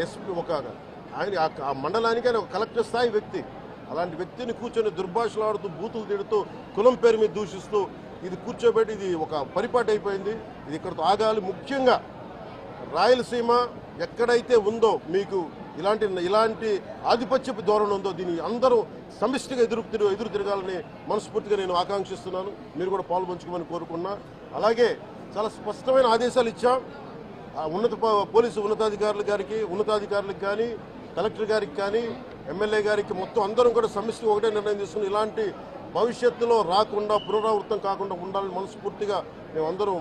SP ఆయన ఆ మండలానికి ఆయన ఒక కలెక్టర్ స్థాయి వ్యక్తి. అలాంటి వ్యక్తిని కూర్చొని దుర్భాషలాడుతూ బూతులు తిడుతూ కులం పేరు మీద దూషిస్తూ ఇది కూర్చోబెట్టి ఇది ఒక పరిపాటి అయిపోయింది. ఇది ఇక్కడితో ఆగాలి. ముఖ్యంగా రాయలసీమ ఎక్కడైతే ఉందో మీకు ఇలాంటి ఆధిపత్యపు ధోరణి ఉందో దీన్ని అందరూ సమిష్టిగా ఎదురు తిరగాలని మనస్ఫూర్తిగా నేను ఆకాంక్షిస్తున్నాను. మీరు కూడా పాల్పంచుకోమని కోరుకున్నా. అలాగే చాలా స్పష్టమైన ఆదేశాలు ఇచ్చాం. పోలీసు ఉన్నతాధికారులకు కానీ కలెక్టర్ గారికి కానీ ఎమ్మెల్యే గారికి మొత్తం అందరం కూడా సమిష్టి ఒకటే నిర్ణయం తీసుకుని ఇలాంటి భవిష్యత్తులో రాకుండా పునరావృతం కాకుండా ఉండాలని మనస్ఫూర్తిగా మేమందరం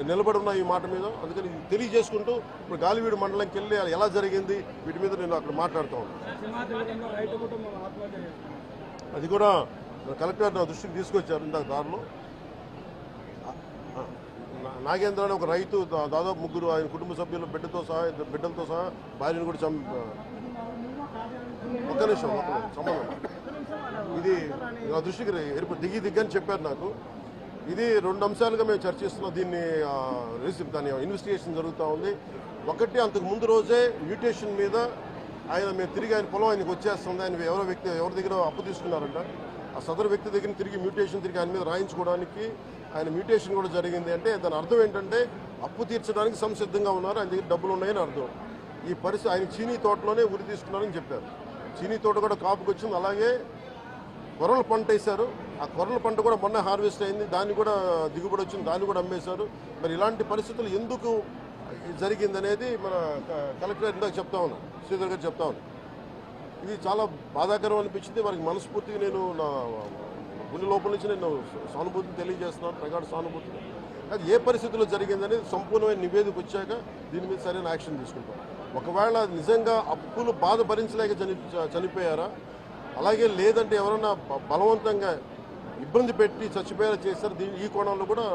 నిలబడి ఉన్న ఈ మాట మీద. అందుకని తెలియజేసుకుంటూ ఇప్పుడు గాలివీడు మండలంకి వెళ్ళి ఎలా జరిగింది వీటి మీద నేను అక్కడ మాట్లాడుతూ ఉన్నాను. అది కూడా కలెక్టర్ నా దృష్టికి తీసుకొచ్చారు. ఇందాక దారిలో నాగేంద్ర అని ఒక రైతు దాదాపు 3 ఆయన కుటుంబ సభ్యులు బిడ్డలతో సహా భార్యను కూడా ఒక్క నిమిషం సంబంధం ఇది నా దృష్టికి దిగ్గని చెప్పారు నాకు. ఇది 2 అంశాలుగా మేము చర్చిస్తున్నాం. దాని ఇన్వెస్టిగేషన్ జరుగుతూ ఉంది. ఒకటి, అంతకు ముందు రోజే మ్యూటేషన్ మీద మేము తిరిగి ఆయన పొలం ఆయనకు వచ్చేస్తుంది. ఆయన ఎవరి దగ్గర అప్పు తీసుకున్నారంట. ఆ సదరు వ్యక్తి దగ్గర తిరిగి ఆయన మీద రాయించుకోవడానికి ఆయన మ్యూటేషన్ కూడా జరిగింది. అంటే దాని అర్థం ఏంటంటే అప్పు తీర్చడానికి సంసిద్ధంగా ఉన్నారు, ఆయన దగ్గర డబ్బులు ఉన్నాయని అర్థం. ఈ పరిస్థితి ఆయన చీనీ తోటలోనే ఉరి తీసుకున్నారని చెప్పారు. చీనీ తోట కూడా కాపుకి వచ్చింది. అలాగే కొర్రల పంట వేశారు. ఆ కొర్రల పంట కూడా మొన్న హార్వెస్ట్ అయింది. దాన్ని కూడా దిగుబడి వచ్చింది, దాన్ని కూడా అమ్మేశారు. మరి ఇలాంటి పరిస్థితులు ఎందుకు జరిగిందనేది మన కలెక్టర్ ఇందాక చెప్తా ఉన్నాను, శ్రీధర్ గారు చెప్తా ఉన్నాను. ఇది చాలా బాధాకరం అనిపించింది. వారికి మనస్ఫూర్తిగా నేను నా గుండె లోపల నుంచి నేను సానుభూతిని తెలియజేస్తున్నాను, ప్రగాఢ సానుభూతిని. అది ఏ పరిస్థితుల్లో జరిగిందనేది సంపూర్ణమైన నివేదిక వచ్చాక దీని మీద సరైన యాక్షన్ తీసుకుంటాం. ఒకవేళ నిజంగా అప్పులు బాధ భరించలేక చనిపోయారా, అలాగే లేదంటే ఎవరన్నా బలవంతంగా ఇబ్బంది పెట్టి చచ్చిపోయేలా చేశారు, ఈ కోణంలో కూడా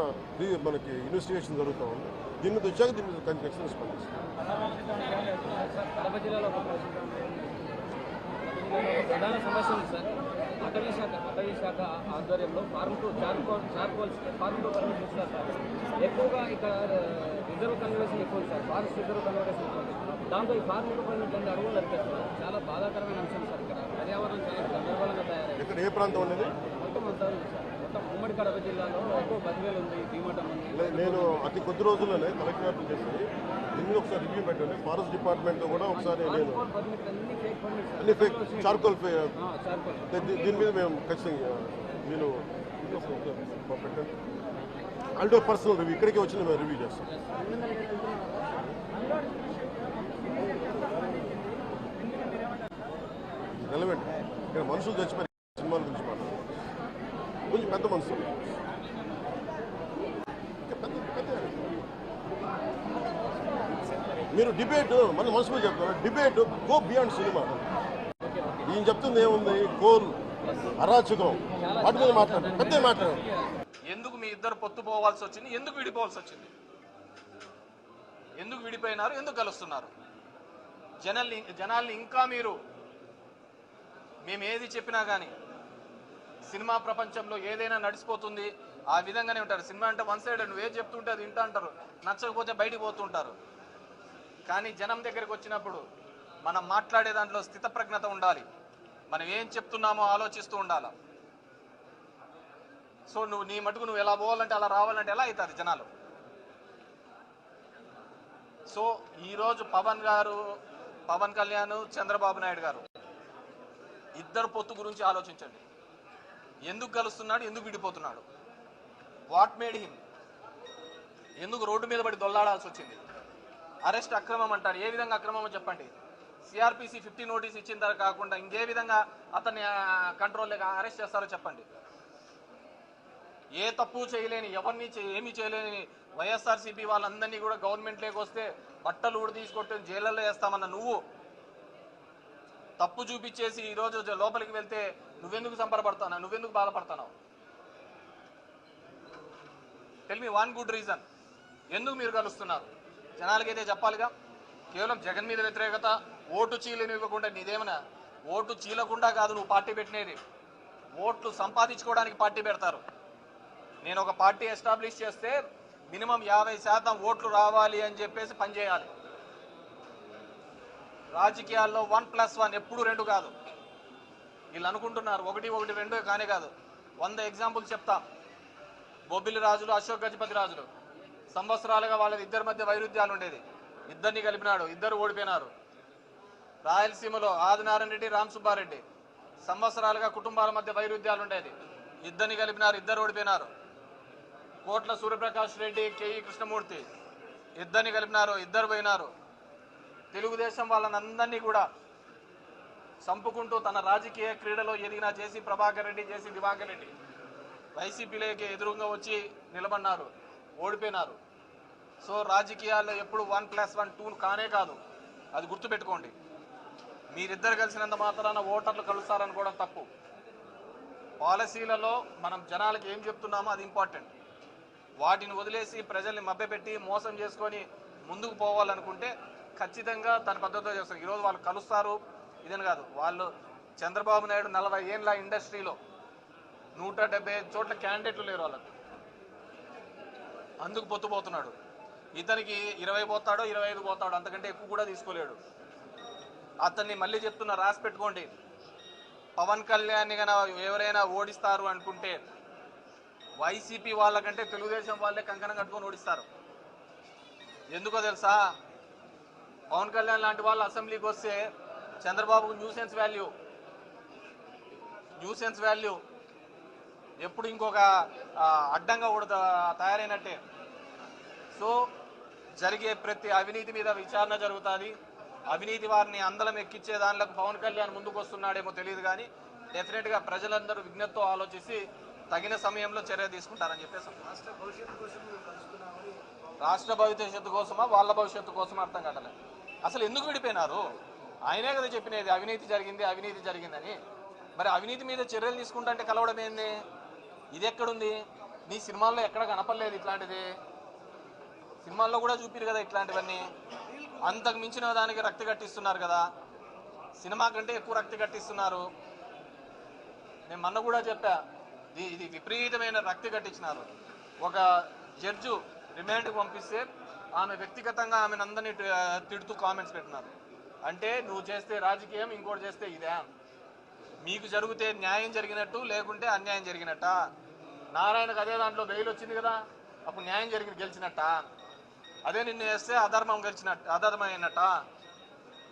మనకి ఇన్వెస్టిగేషన్ జరుగుతూ ఉంది. దీని మీద వచ్చాక దీని మీద ఖచ్చితంగా స్పందిస్తాం. ప్రధాన సమస్య ఉంది సార్. అటవీ శాఖ ఆధ్వర్యంలో ఫార్మ్ టు పర్మిట్ ఇస్తున్నారు సార్. ఎక్కువగా ఇక్కడ రిజర్వ్ కన్వర్షన్ ఎక్కువ సార్, ఫారెస్ట్ రిజర్వ్ కన్వర్షన్ ఎక్కువ. దాంతో ఈ ఫార్మ్ టు పర్మిట్ అన్ని అడుగులు నడిపేస్తున్నారు. చాలా బాధాకరమైన అంశం సార్. ఇక్కడ పర్యావరణం చాలా గందరగోళంగా తయారైంది. ఇక్కడ ఏ ప్రాంతం ఉండేది? మొత్తం అంతా ఉంది సార్. మొత్తం ఉమ్మడి కడప జిల్లాలో ఎక్కువ బదివేలు ఉంది, భీమటం ఉంది. నేను అతి కొద్ది రోజుల్లోనే కలెక్టర్ చేసి దీన్ని ఒకసారి రివ్యూ పెట్టండి. ఫారెస్ట్ డిపార్ట్మెంట్తో కూడా ఒకసారి నేను అన్ని ఫేక్ చార్కోల్ దీని మీద మేము ఖచ్చితంగా మీరు పెట్టండి. అంటే పర్సనల్ రివ్యూ ఇక్కడికి వచ్చి మేము రివ్యూ చేస్తాం. రెలవెంట్ ఇక్కడ మనుషులు చచ్చిపోయి సినిమాల గురించి మాట్లాడారు. కొంచెం పెద్ద మనుషులు, మీరు డిబేట్ మన మనసులో చెప్తారు. Debate go beyond cinema. ఈయన చెప్తుంది ఏముంది, కోల్ అరాచకం వాటి మీద మాట్లాడు, పెద్ద మాట్లాడు. ఎందుకు మీ ఇద్దరు పొత్తు పోవాల్సి వచ్చింది, ఎందుకు విడిపోవాల్సి వచ్చింది, ఎందుకు విడిపోయినారు, ఎందుకు కలుస్తున్నారు? జనాల్ని ఇంకా మీరు మేము ఏది చెప్పినా కానీ సినిమా ప్రపంచంలో ఏదైనా నడిచిపోతుంది ఆ విధంగానే ఉంటారు. సినిమా అంటే వన్ సైడ్, నువ్వు ఏది చెప్తుంటే అది వింటా అంటారు, నచ్చకపోతే బయటికి పోతుంటారు. కానీ జనం దగ్గరికి వచ్చినప్పుడు మనం మాట్లాడే దాంట్లో స్థితప్రజ్ఞత ఉండాలి. మనం ఏం చెప్తున్నామో ఆలోచిస్తూ ఉండాలి. సో నీ మటుకు నువ్వు ఎలా పోవాలంటే అలా రావాలంటే ఎలా అవుతుంది జనాలు? సో ఈరోజు పవన్ కళ్యాణ్, చంద్రబాబు నాయుడు గారు ఇద్దరు పొత్తు గురించి ఆలోచించండి. ఎందుకు కలుస్తున్నాడు, ఎందుకు విడిపోతున్నాడు, వాట్ మేడ్ హిమ్, ఎందుకు రోడ్డు మీద పడి దొల్లాడాల్సి వచ్చింది? అరెస్ట్ అక్రమం అంటారు, ఏ విధంగా అక్రమమో చెప్పండి. సిఆర్పిసి 50 నోటీస్ ఇచ్చిన తర్వాత కాకుండా ఇంకే విధంగా అతన్ని కంట్రోల్ లేక అరెస్ట్ చేస్తారో చెప్పండి. ఏ తప్పు చేయలేని, ఎవరిని ఏమీ చేయలేని వైఎస్ఆర్సీపీ వాళ్ళందరినీ కూడా గవర్నమెంట్ లేకొస్తే బట్టలు కూడా తీసుకొట్టి జైళ్ళల్లో వేస్తామన్న నువ్వు తప్పు చూపించేసి ఈరోజు లోపలికి వెళ్తే నువ్వెందుకు సంబరపడతావు, నువ్వెందుకు బాధపడతావు? Tell me one good reason ఎందుకు మీరు కలుస్తున్నారు. జనాలకైతే చెప్పాలిగా. కేవలం జగన్ మీద వ్యతిరేకత, ఓటు చీలనివ్వకుండా, నీదేమన్నా ఓటు చీలకుండా కాదు నువ్వు పార్టీ పెట్టినది, ఓట్లు సంపాదించుకోవడానికి పార్టీ పెడతారు. నేను ఒక పార్టీ ఎస్టాబ్లిష్ చేస్తే మినిమం 50% ఓట్లు రావాలి అని చెప్పేసి పనిచేయాలి. రాజకీయాల్లో 1+1 ఎప్పుడు 2 కాదు. వీళ్ళు అనుకుంటున్నారు 1, 1, 2 కానే కాదు. 100 ఎగ్జాంపుల్ చెప్తాం. బొబ్బిలి రాజులు, అశోక్ గజపతి రాజులు సంవత్సరాలుగా వాళ్ళ ఇద్దరి మధ్య వైరుధ్యాలు ఉండేది. ఇద్దరిని కలిపినాడు, ఇద్దరు ఓడిపోయినారు. రాయలసీమలో ఆదినారాయణ రెడ్డి, రామ్ సుబ్బారెడ్డి సంవత్సరాలుగా కుటుంబాల మధ్య వైరుధ్యాలు ఉండేది. ఇద్దరిని కలిపినారు, ఇద్దరు ఓడిపోయినారు. కోట్ల సూర్యప్రకాష్ రెడ్డి, కేఈ కృష్ణమూర్తి ఇద్దరిని కలిపినారు, ఇద్దరు పోయినారు. తెలుగుదేశం వాళ్ళనందరినీ కూడా చంపుకుంటూ తన రాజకీయ క్రీడలో ఎదిగిన జేసీ ప్రభాకర్ రెడ్డి, జేసీ దివాకర్ రెడ్డి వైసీపీలోకి ఎదురుగా వచ్చి నిలబడినారు, ఓడిపోయినారు. సో రాజకీయాల్లో ఎప్పుడు 1+1 2 కానే కాదు. అది గుర్తుపెట్టుకోండి. మీరిద్దరు కలిసినంత మాత్రాన ఓటర్లు కలుస్తారనుకోవడం తప్పు. పాలసీలలో మనం జనాలకు ఏం చెప్తున్నామో అది ఇంపార్టెంట్. వాటిని వదిలేసి ప్రజల్ని మభ్యపెట్టి మోసం చేసుకొని ముందుకు పోవాలనుకుంటే ఖచ్చితంగా తన పద్ధతిలో చేస్తారు. ఈరోజు వాళ్ళు కలుస్తారు ఇదని కాదు. వాళ్ళు చంద్రబాబు నాయుడు 40 ఏళ్ళ ఇండస్ట్రీలో 175 చోట్ల క్యాండిడేట్లు లేరు వాళ్ళకు. అందుకు పొత్తుపోతున్నాడు. ఇతనికి 20 పోతాడో 25 పోతాడో, అంతకంటే ఎక్కువ కూడా తీసుకోలేడు. అతన్ని మళ్ళీ చెప్తున్నా, రాసి పెట్టుకోండి. పవన్ కళ్యాణ్ గన ఎవరైనా ఓడిస్తారు అనుకుంటే వైసీపీ వాళ్ళకంటే తెలుగుదేశం వాళ్ళే కంకణం కట్టుకొని ఓడిస్తారు. ఎందుకో తెలుసా? పవన్ కళ్యాణ్ లాంటి వాళ్ళు అసెంబ్లీకి వస్తే చంద్రబాబుకు న్యూసెన్స్ వాల్యూ ఎప్పుడు ఇంకొక అడ్డంగా కూడా తయారైనట్టే. సో జరిగే ప్రతి అవినీతి మీద విచారణ జరుగుతుంది. అవినీతి వారిని అందలం ఎక్కించే దానిలకు పవన్ కళ్యాణ్ ముందుకు వస్తున్నాడేమో తెలియదు, కానీ డెఫినెట్గా ప్రజలందరూ విజ్ఞతతో ఆలోచించి తగిన సమయంలో చర్య తీసుకుంటారని చెప్పేసి. రాష్ట్ర భవిష్యత్తు కోసమా వాళ్ళ భవిష్యత్తు కోసమా అర్థం కావట్లేదు. అసలు ఎందుకు విడిపోయినారు? ఆయనే కదా చెప్పినది అవినీతి జరిగిందని. మరి అవినీతి మీద చర్యలు తీసుకుంటే కలవడం ఏంది? ఇది ఎక్కడుంది? నీ సినిమాల్లో ఎక్కడ కనపడలేదు ఇట్లాంటిది. సినిమాల్లో కూడా చూపిరు కదా ఇట్లాంటివన్నీ. అంతకు మించిన దానికి రక్తి కట్టిస్తున్నారు కదా. సినిమా కంటే ఎక్కువ రక్తి కట్టిస్తున్నారు. నేను మొన్న కూడా చెప్పా, ఇది విపరీతమైన రక్తి కట్టించినారు. ఒక జడ్జు రిమాండ్కి పంపిస్తే ఆమె వ్యక్తిగతంగా ఆమెను అందరినీ తిడుతూ కామెంట్స్ పెట్టినారు. అంటే నువ్వు చేస్తే రాజకీయం, ఇంకోటి చేస్తే ఇదే. మీకు జరిగితే న్యాయం జరిగినట్టు, లేకుంటే అన్యాయం జరిగినట్ట. నారాయణకు అదే దాంట్లో బెయిల్ వచ్చింది కదా, అప్పుడు న్యాయం గెలిచినట్ట. అదే నిన్ను వేస్తే అధర్మైనట్ట.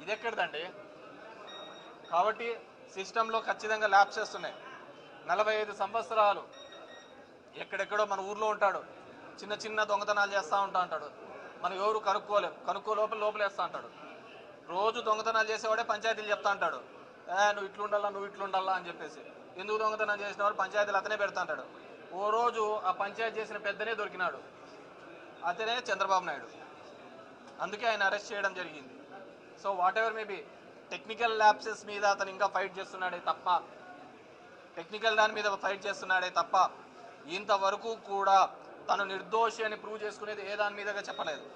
ఇది ఎక్కడిదండి? కాబట్టి సిస్టంలో ఖచ్చితంగా ల్యాప్స్ వస్తున్నాయి. 45 సంవత్సరాలు ఎక్కడెక్కడో మన ఊర్లో ఉంటాడు, చిన్న దొంగతనాలు చేస్తూ ఉంటాడు. మనం ఎవరు కనుక్కో లోపలేస్తూ ఉంటాడు. రోజు దొంగతనాలు చేసేవాడే పంచాయతీలు చెప్తా ఉంటాడు, నువ్వు ఇట్లుండాలా అని చెప్పేసి. ఎందుకు దొంగతనం చేసిన వాడు పంచాయతీలు అతనే పెడతా ఉంటాడు. ఓ రోజు ఆ పంచాయతీ చేసిన పెద్దనే దొరికినాడు, అతనే చంద్రబాబు నాయుడు. అందుకే ఆయన అరెస్ట్ చేయడం జరిగింది. So what ever maybe technical lapses మీద అతను ఇంకా ఫైట్ చేస్తున్నాడే తప్ప ఇంతవరకు కూడా తను నిర్దోషి అని ప్రూవ్ చేసుకునేది ఏ దాని మీదగా చెప్పలేదు.